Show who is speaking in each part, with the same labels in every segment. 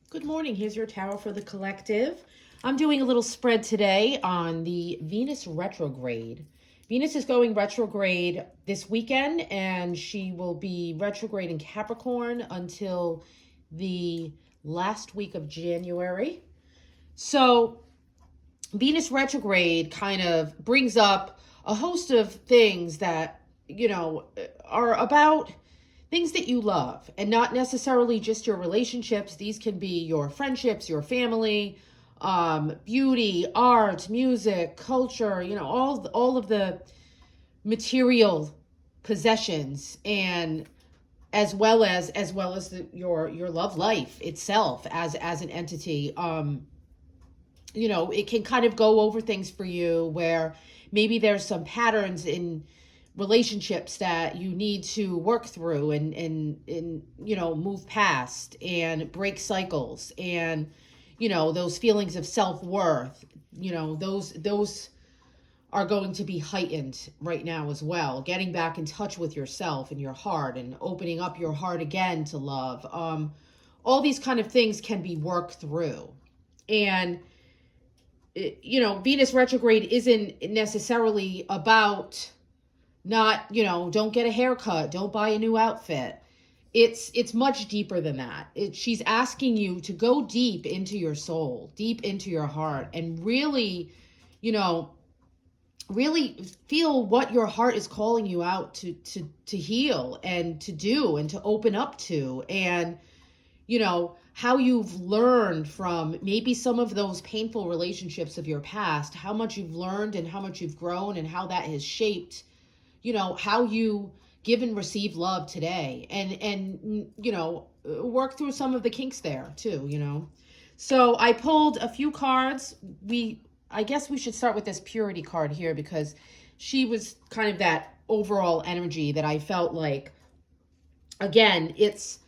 Speaker 1: Good morning. Here's your tarot for the collective. I'm doing a little spread today on the Venus retrograde. Venus is going retrograde this weekend, and she will be retrograde in Capricorn until the last week of January. So, Venus retrograde kind of brings up a host of things that, are about things that you love and not necessarily just your relationships. These can be your friendships, your family, beauty, art, music, culture, all of the material possessions, and your love life itself as an entity. It can kind of go over things for you where maybe there's some patterns in relationships that you need to work through and move past and break cycles, and those feelings of self-worth, those are going to be heightened right now as well. Getting back in touch with yourself and your heart and opening up your heart again to love. All these kind of things can be worked through. And Venus retrograde isn't necessarily about not, don't get a haircut, don't buy a new outfit. It's much deeper than that. She's asking you to go deep into your soul, deep into your heart, and really, really feel what your heart is calling you out to heal and to do and to open up to. And how you've learned from maybe some of those painful relationships of your past, how much you've learned and how much you've grown, and how that has shaped how you give and receive love today, and work through some of the kinks there too. So I pulled a few cards. I guess we should start with this purity card here, because she was kind of that overall energy that I felt like, again, it's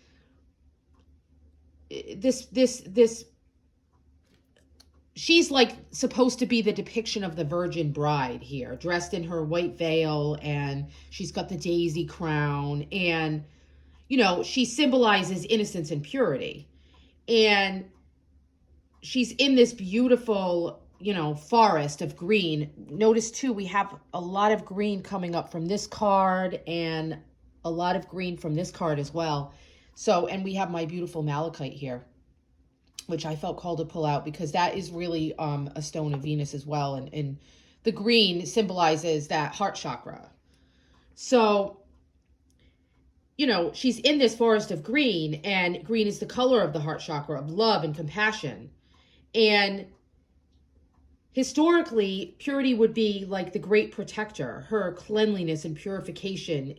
Speaker 1: this she's like supposed to be the depiction of the Virgin Bride here, dressed in her white veil, and she's got the daisy crown, and she symbolizes innocence and purity. And she's in this beautiful forest of green. Notice too, we have a lot of green coming up from this card, and a lot of green from this card as well. So, and we have my beautiful malachite here, which I felt called to pull out because that is really a stone of Venus as well. And the green symbolizes that heart chakra. So, she's in this forest of green, and green is the color of the heart chakra, of love and compassion. And historically, purity would be like the great protector. Her cleanliness and purification,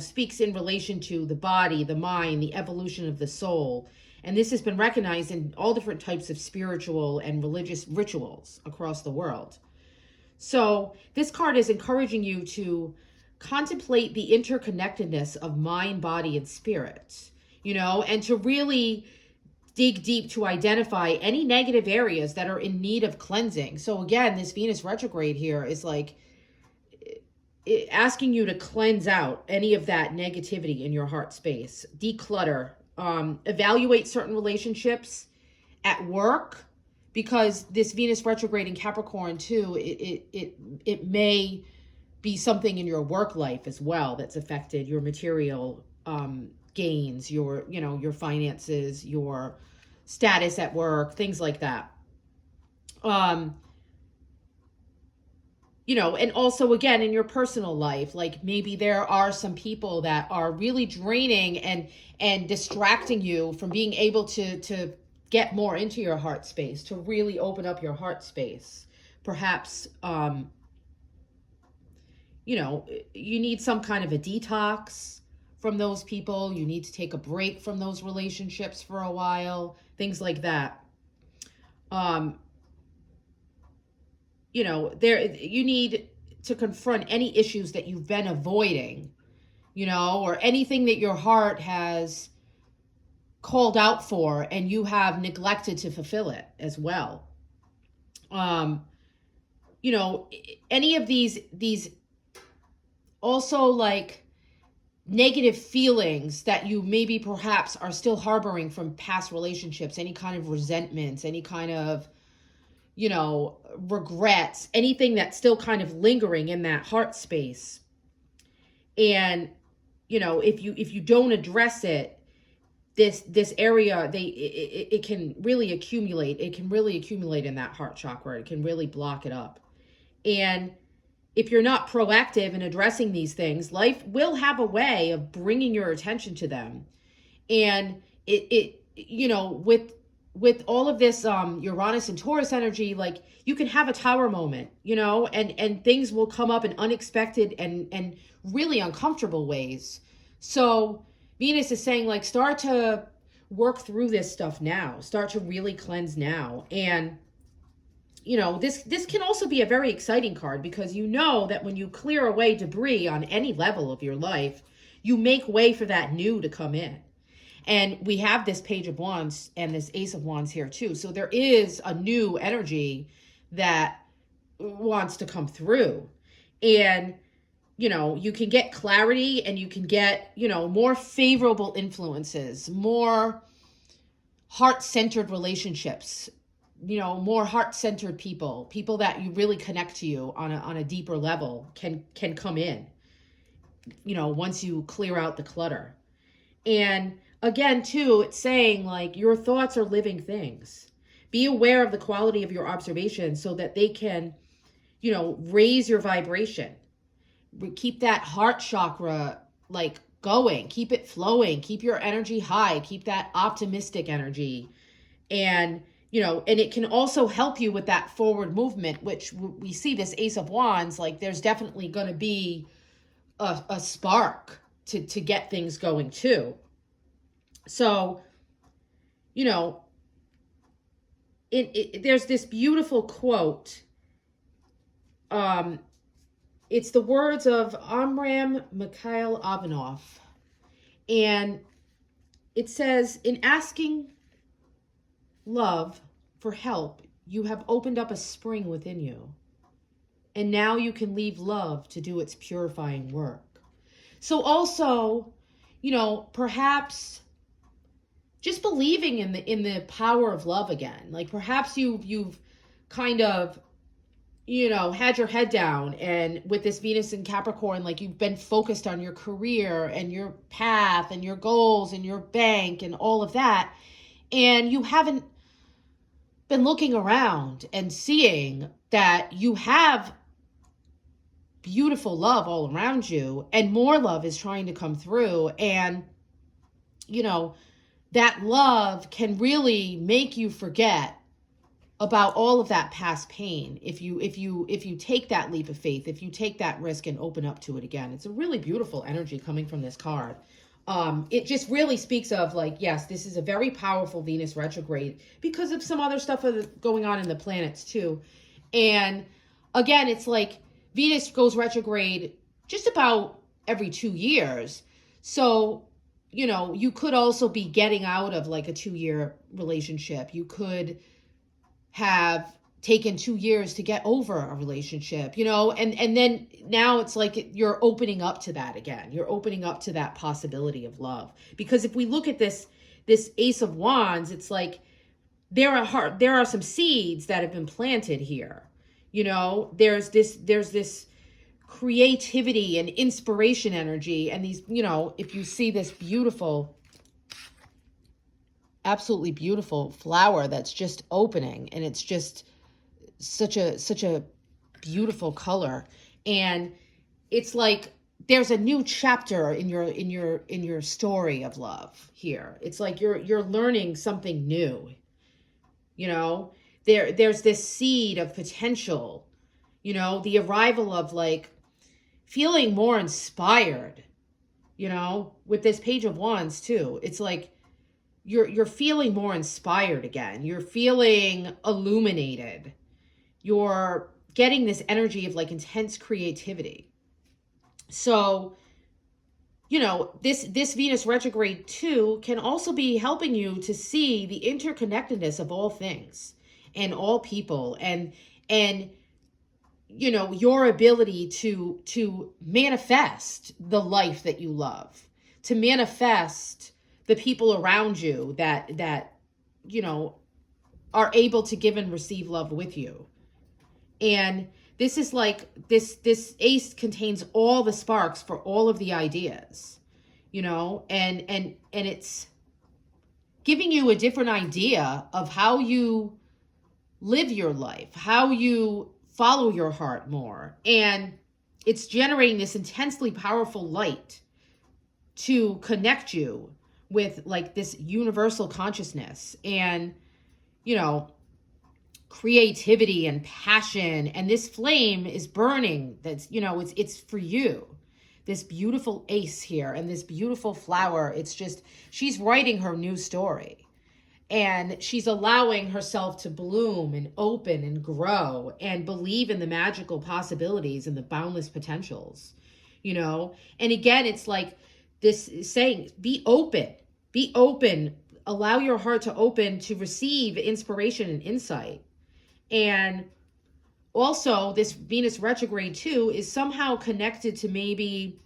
Speaker 1: speaks in relation to the body, the mind, the evolution of the soul. And this has been recognized in all different types of spiritual and religious rituals across the world. So this card is encouraging you to contemplate the interconnectedness of mind, body, and spirit, and to really dig deep to identify any negative areas that are in need of cleansing. So again, this Venus retrograde here is like asking you to cleanse out any of that negativity in your heart space, declutter, evaluate certain relationships at work, because this Venus retrograde in Capricorn too, it may be something in your work life as well that's affected your material gains, your finances, your status at work, things like that. And also again in your personal life, like maybe there are some people that are really draining and distracting you from being able to get more into your heart space, to really open up your heart space. Perhaps you need some kind of a detox from those people. You need to take a break from those relationships for a while, things like that. You need to confront any issues that you've been avoiding, or anything that your heart has called out for and you have neglected to fulfill it as well. Any of these also, like, negative feelings that you maybe perhaps are still harboring from past relationships, any kind of resentments, any kind of, regrets, anything that's still kind of lingering in that heart space. And, if you don't address it, this area, it can really accumulate. It can really accumulate in that heart chakra. It can really block it up. And if you're not proactive in addressing these things, life will have a way of bringing your attention to them. And with all of this Uranus and Taurus energy, like, you can have a tower moment, and things will come up in unexpected and really uncomfortable ways. So Venus is saying, like, start to work through this stuff now. Start to really cleanse now. And this can also be a very exciting card, because that when you clear away debris on any level of your life, you make way for that new to come in. And we have this Page of Wands and this Ace of Wands here too. So there is a new energy that wants to come through. And, you can get clarity, and you can get, more favorable influences, more heart-centered relationships, more heart-centered people that you really connect to you on a deeper level can come in, once you clear out the clutter. And again, too, it's saying, like, your thoughts are living things. Be aware of the quality of your observations so that they can, raise your vibration. Keep that heart chakra, like, going. Keep it flowing. Keep your energy high. Keep that optimistic energy. And, and it can also help you with that forward movement, which we see this Ace of Wands, like, there's definitely going to be a spark to get things going too. So, there's this beautiful quote. It's the words of Amram Mikhail Ivanov. And it says, in asking love for help, you have opened up a spring within you. And now you can leave love to do its purifying work. So also, perhaps just believing in the power of love again. Like, perhaps you've kind of, had your head down, and with this Venus in Capricorn, like, you've been focused on your career and your path and your goals and your bank and all of that. And you haven't been looking around and seeing that you have beautiful love all around you, and more love is trying to come through. And, that love can really make you forget about all of that past pain if you take that leap of faith, if you take that risk and open up to it again. It's a really beautiful energy coming from this card. It just really speaks of, like, yes, this is a very powerful Venus retrograde because of some other stuff going on in the planets too. And again, it's like Venus goes retrograde just about every 2 years. So, you could also be getting out of, like, a 2-year relationship. You could have taken 2 years to get over a relationship, and then now it's like you're opening up to that again. You're opening up to that possibility of love. Because if we look at this Ace of Wands, it's like there are some seeds that have been planted here. There's this creativity and inspiration energy, and these, if you see this beautiful, absolutely beautiful flower that's just opening, and it's just such a beautiful color, and it's like there's a new chapter in your story of love here. It's like you're learning something new. There's this seed of potential, the arrival of, like, feeling more inspired, with this Page of Wands too. It's like you're feeling more inspired again. You're feeling illuminated. You're getting this energy of, like, intense creativity. So, this Venus retrograde too can also be helping you to see the interconnectedness of all things and all people, and your ability to manifest the life that you love, to manifest the people around you that you know are able to give and receive love with you. And this is like this ace contains all the sparks for all of the ideas, and it's giving you a different idea of how you live your life, how you follow your heart more. And it's generating this intensely powerful light to connect you with like this universal consciousness and, creativity and passion. And this flame is burning. It's for you. This beautiful ace here and this beautiful flower. It's just, she's writing her new story. And she's allowing herself to bloom and open and grow and believe in the magical possibilities and the boundless potentials, And again, it's like this saying, be open, allow your heart to open to receive inspiration and insight. And also this Venus retrograde too is somehow connected to maybe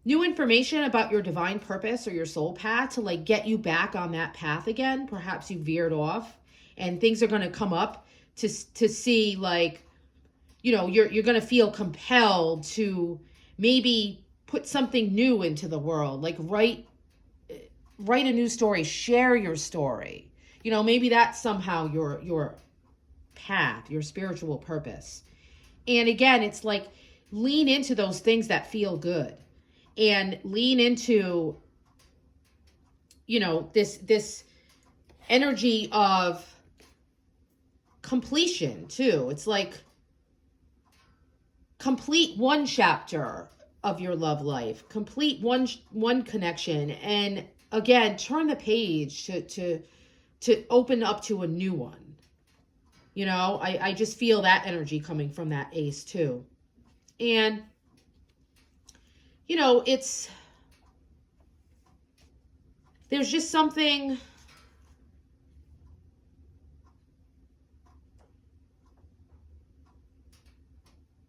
Speaker 1: new information about your divine purpose or your soul path to like get you back on that path again. Perhaps you veered off and things are going to come up to see like, you're going to feel compelled to maybe put something new into the world, like write a new story, share your story. Maybe that's somehow your path, your spiritual purpose. And again, it's like lean into those things that feel good. And lean into, this energy of completion too. It's like complete one chapter of your love life, complete one connection, and again, turn the page to open up to a new one. I just feel that energy coming from that ace too. And there's just something,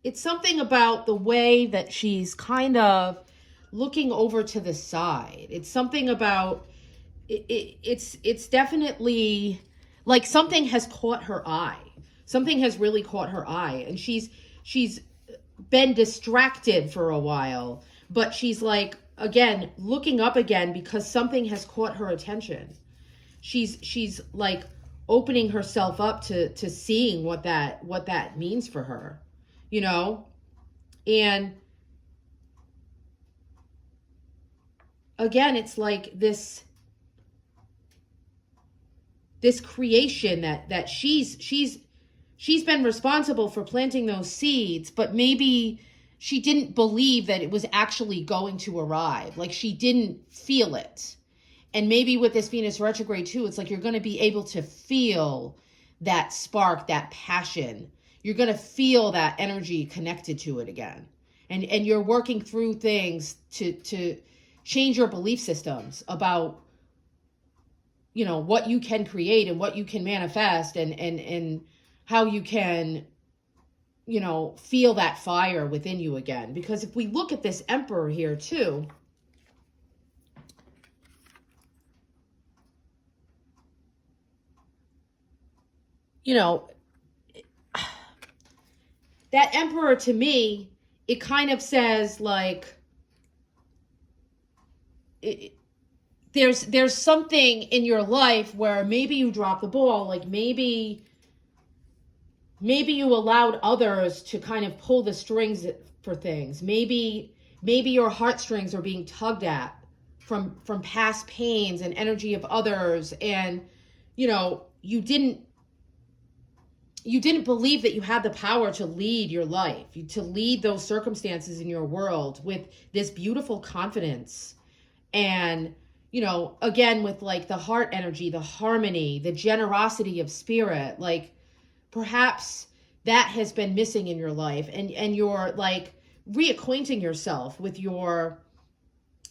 Speaker 1: it's something about the way that she's kind of looking over to the side. It's something about, it's definitely like something has caught her eye. Something has really caught her eye. And she's been distracted for a while. But she's like, again, looking up again because something has caught her attention. She's like opening herself up to seeing what that means for her, And again, it's like this creation that she's been responsible for planting those seeds, but maybe she didn't believe that it was actually going to arrive. Like she didn't feel it. And maybe with this Venus retrograde too, it's like you're going to be able to feel that spark, that passion. You're going to feel that energy connected to it again. And you're working through things to change your belief systems about, what you can create and what you can manifest and how you can, feel that fire within you again. Because if we look at this Emperor here too, that Emperor to me, it kind of says like, there's something in your life where maybe you dropped the ball, like maybe you allowed others to kind of pull the strings for things. Maybe your heartstrings are being tugged at from past pains and energy of others, and you didn't believe that you had the power to lead your life, to lead those circumstances in your world with this beautiful confidence. And again, with like the heart energy, the harmony, the generosity of spirit, like perhaps that has been missing in your life, and you're like reacquainting yourself with your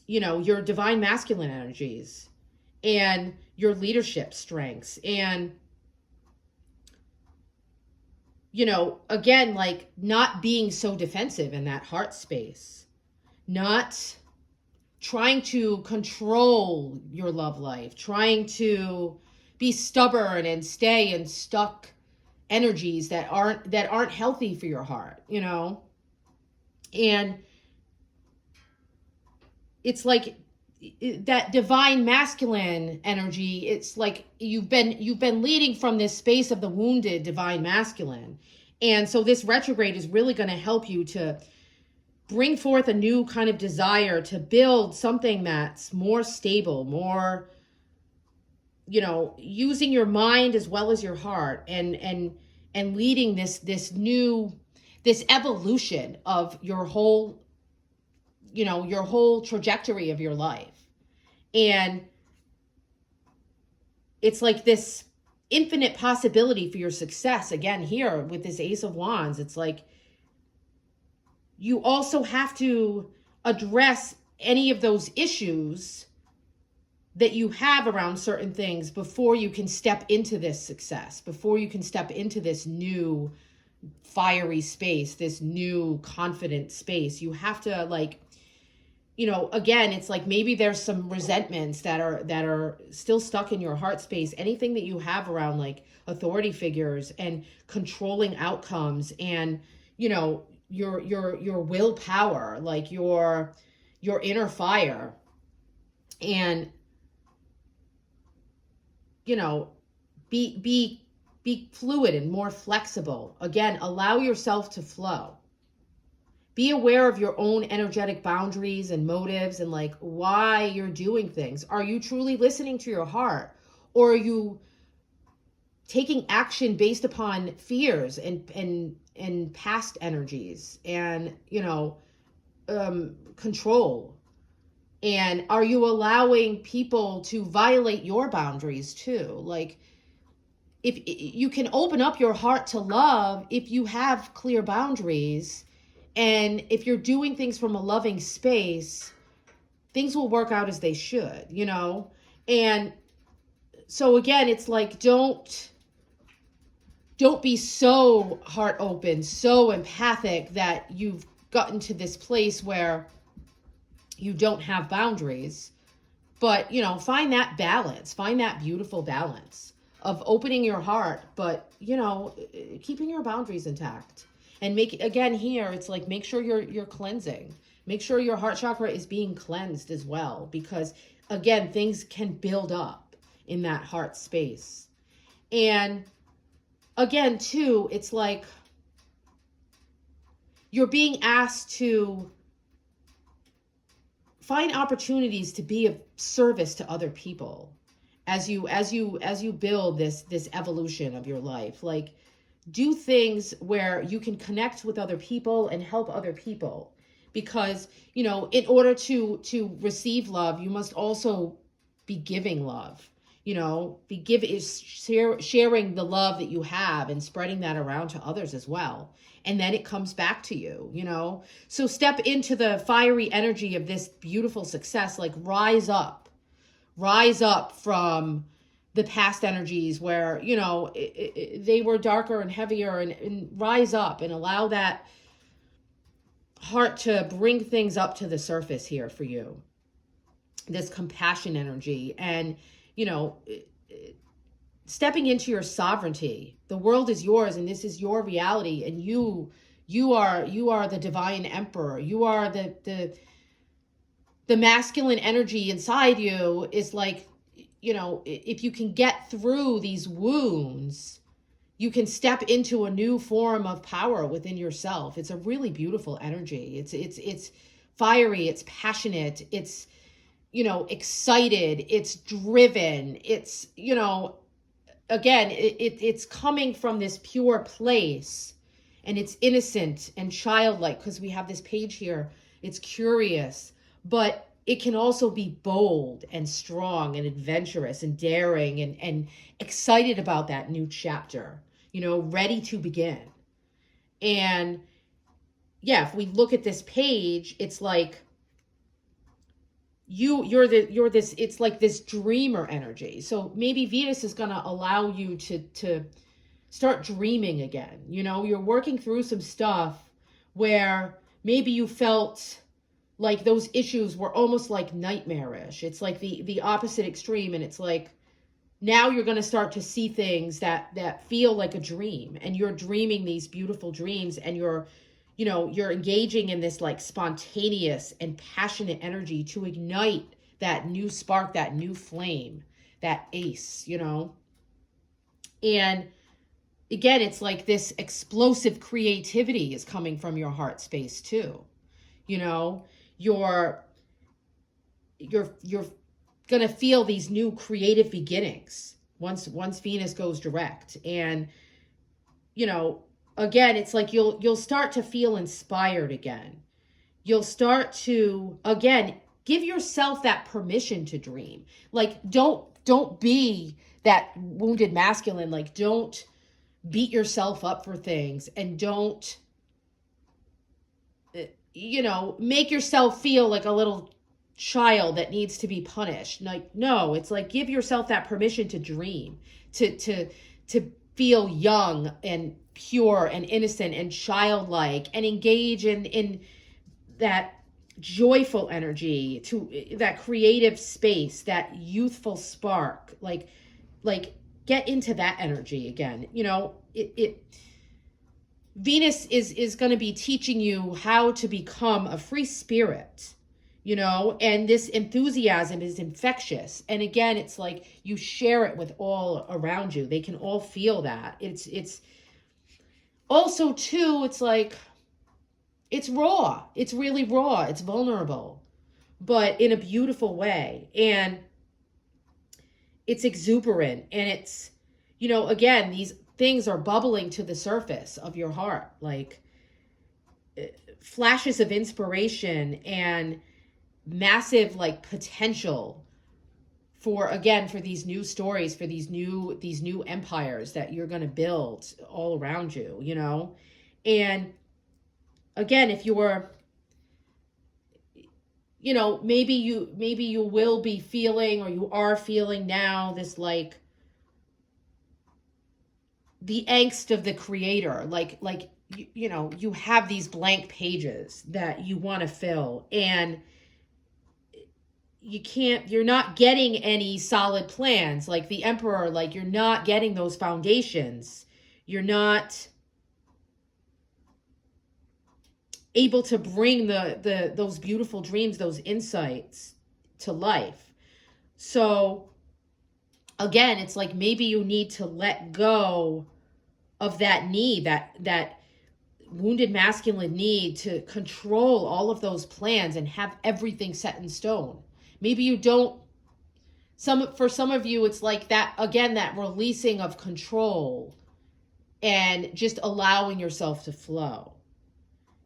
Speaker 1: divine masculine energies and your leadership strengths. And again, like not being so defensive in that heart space, not trying to control your love life, trying to be stubborn and stay in stuck energies that aren't healthy for your heart, And it's like that divine masculine energy. It's like you've been leading from this space of the wounded divine masculine. And so this retrograde is really going to help you to bring forth a new kind of desire to build something that's more stable, more, using your mind as well as your heart, and leading this evolution of your whole trajectory of your life. And it's like this infinite possibility for your success. Again, here with this Ace of Wands, it's like you also have to address any of those issues that you have around certain things before you can step into this success, before you can step into this new fiery space, this new confident space. You have to, like, again, it's like maybe there's some resentments that are still stuck in your heart space. Anything that you have around like authority figures and controlling outcomes, and your willpower, like your inner fire, and be fluid and more flexible. Again, allow yourself to flow. Be aware of your own energetic boundaries and motives, and like why you're doing things. Are you truly listening to your heart, or are you taking action based upon fears and past energies and control? And are you allowing people to violate your boundaries too? Like, if you can open up your heart to love if you have clear boundaries, and if you're doing things from a loving space, things will work out as they should, And so again, it's like don't be so heart open, so empathic that you've gotten to this place where you don't have boundaries. But, find that balance, find that beautiful balance of opening your heart, but, keeping your boundaries intact. And again, here, it's like, make sure you're cleansing. Make sure your heart chakra is being cleansed as well, because again, things can build up in that heart space. And again, too, it's like you're being asked to find opportunities to be of service to other people as you build this evolution of your life. Like, do things where you can connect with other people and help other people, because in order to receive love, you must also be giving love. Sharing the love that you have and spreading that around to others as well, and then it comes back to you. So step into the fiery energy of this beautiful success. Like, rise up from the past energies where they were darker and heavier, and rise up and allow that heart to bring things up to the surface here for you, this compassion energy. And stepping into your sovereignty. The world is yours, and this is your reality, and you are the divine emperor. You are the masculine energy inside you. Is like, if you can get through these wounds, you can step into a new form of power within yourself. It's a really beautiful energy. It's fiery, it's passionate, it's excited, it's driven, it's again, it's coming from this pure place, and it's innocent and childlike, because we have this page here. It's curious, but it can also be bold and strong and adventurous and daring and excited about that new chapter, ready to begin. And yeah, if we look at this page, it's like you're this, it's like this dreamer energy. So maybe Venus is going to allow you to start dreaming again. You know, you're working through some stuff where maybe you felt like those issues were almost like nightmarish. It's like the opposite extreme, and it's like now you're going to start to see things that feel like a dream, and you're dreaming these beautiful dreams, and you're engaging in this like spontaneous and passionate energy to ignite that new spark, that new flame, that ace, and again, it's like this explosive creativity is coming from your heart space too. You're going to feel these new creative beginnings once Venus goes direct. And again, it's like you'll start to feel inspired again. You'll start to again give yourself that permission to dream. Like don't be that wounded masculine. Like don't beat yourself up for things, and don't make yourself feel like a little child that needs to be punished. Like, no, it's like give yourself that permission to dream, to feel young and pure and innocent and childlike, and engage in that joyful energy, to that creative space, that youthful spark. Like get into that energy again. Venus is going to be teaching you how to become a free spirit, and this enthusiasm is infectious. And again, it's like you share it with all around you. They can all feel that. It's also too, it's like, it's raw. It's really raw. It's vulnerable, but in a beautiful way. And it's exuberant, and it's, again, these things are bubbling to the surface of your heart, like flashes of inspiration and massive like potential for these new stories, for these new empires that you're going to build all around you, and again, if you're, maybe you will be feeling, or you are feeling now, this like the angst of the creator, like you have these blank pages that you want to fill, and you're not getting any solid plans, like the emperor, like you're not getting those foundations. You're not able to bring those beautiful dreams, those insights to life. So again, it's like maybe you need to let go of that need, that wounded masculine need to control all of those plans and have everything set in stone. Maybe you don't. For some of you, it's like that, again, that releasing of control and just allowing yourself to flow.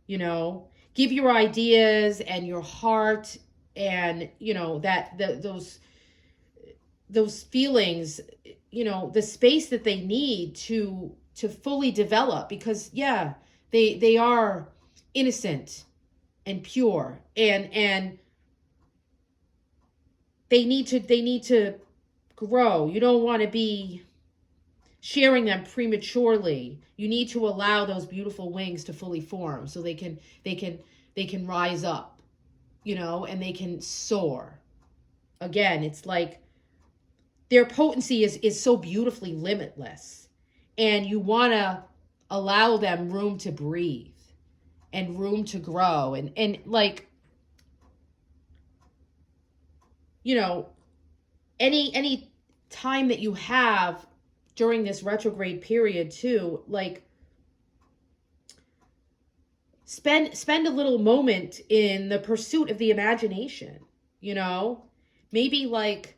Speaker 1: Give your ideas and your heart and, those feelings, the space that they need to fully develop, because they are innocent and pure, and they need to grow. You don't want to be sharing them prematurely. You need to allow those beautiful wings to fully form, so they can rise up, and they can soar. Again, it's like their potency is so beautifully limitless, and you want to allow them room to breathe and room to grow, and like, any time that you have during this retrograde period too, like spend a little moment in the pursuit of the imagination. Maybe like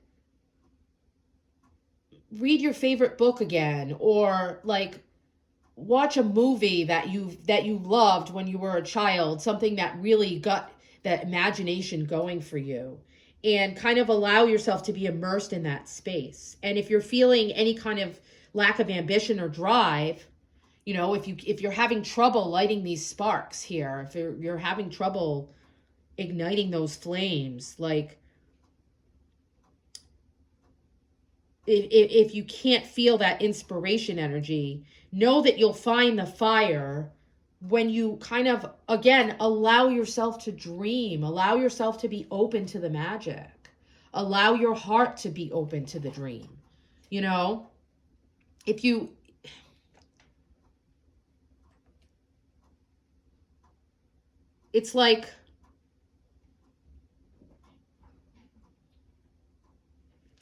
Speaker 1: read your favorite book again, or like watch a movie that you loved when you were a child, something that really got that imagination going for you, and kind of allow yourself to be immersed in that space. And if you're feeling any kind of lack of ambition or drive, if you're having trouble lighting these sparks here, if you're having trouble igniting those flames, like if you can't feel that inspiration energy, know that you'll find the fire when you kind of, again, allow yourself to dream, allow yourself to be open to the magic, allow your heart to be open to the dream. You know, if you, it's like,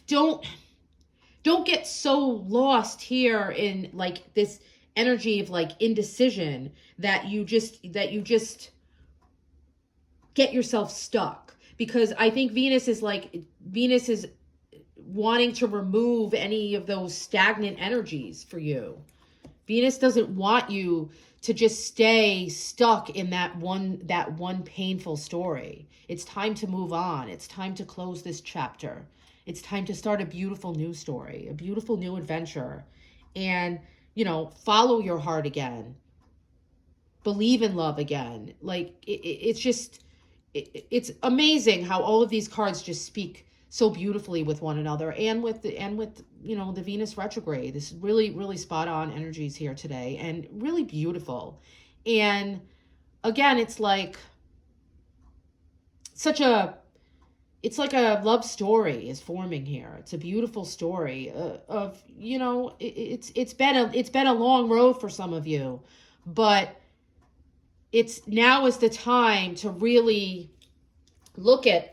Speaker 1: don't get so lost here in like this energy of like indecision that you just get yourself stuck, because I think Venus is wanting to remove any of those stagnant energies for you. Venus doesn't want you to just stay stuck in that one painful story. It's time to move on. It's time to close this chapter. It's time to start a beautiful new story, a beautiful new adventure. And, follow your heart again. Believe in love again. Like it's just it's amazing how all of these cards just speak so beautifully with one another, and with the Venus retrograde. This really, really spot on energies here today, and really beautiful. And again, it's like it's like a love story is forming here. It's a beautiful story of it's been a long road for some of you, but now is the time to really look at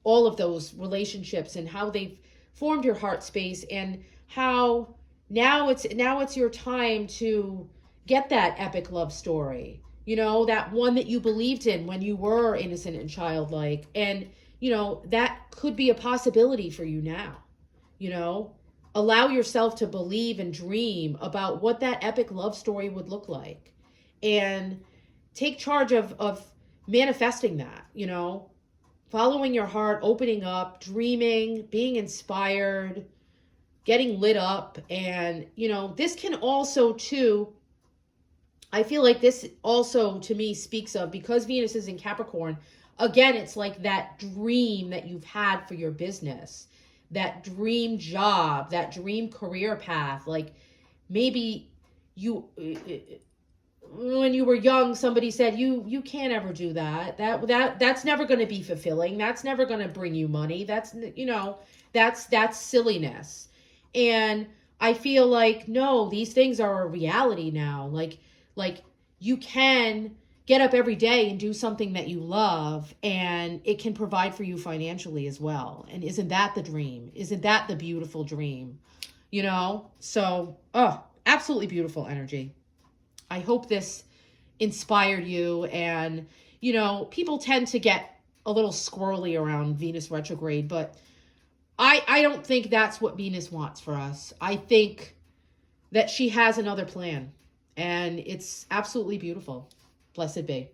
Speaker 1: all of those relationships and how they've formed your heart space, and how now it's your time to get that epic love story, that one that you believed in when you were innocent and childlike. And that could be a possibility for you now. Allow yourself to believe and dream about what that epic love story would look like, and take charge of manifesting that, following your heart, opening up, dreaming, being inspired, getting lit up. And, this can also too, I feel like this also to me speaks of, because Venus is in Capricorn, again, it's like that dream that you've had for your business, that dream job, that dream career path. Like maybe when you were young, somebody said you can't ever do that's never going to be fulfilling, that's never going to bring you money, that's silliness. And I feel like, no, these things are a reality now. Like you can get up every day and do something that you love, and it can provide for you financially as well. And isn't that the dream? Isn't that the beautiful dream? So absolutely beautiful energy. I hope this inspired you. And, people tend to get a little squirrely around Venus retrograde, but I don't think that's what Venus wants for us. I think that she has another plan, and it's absolutely beautiful. Blessed be.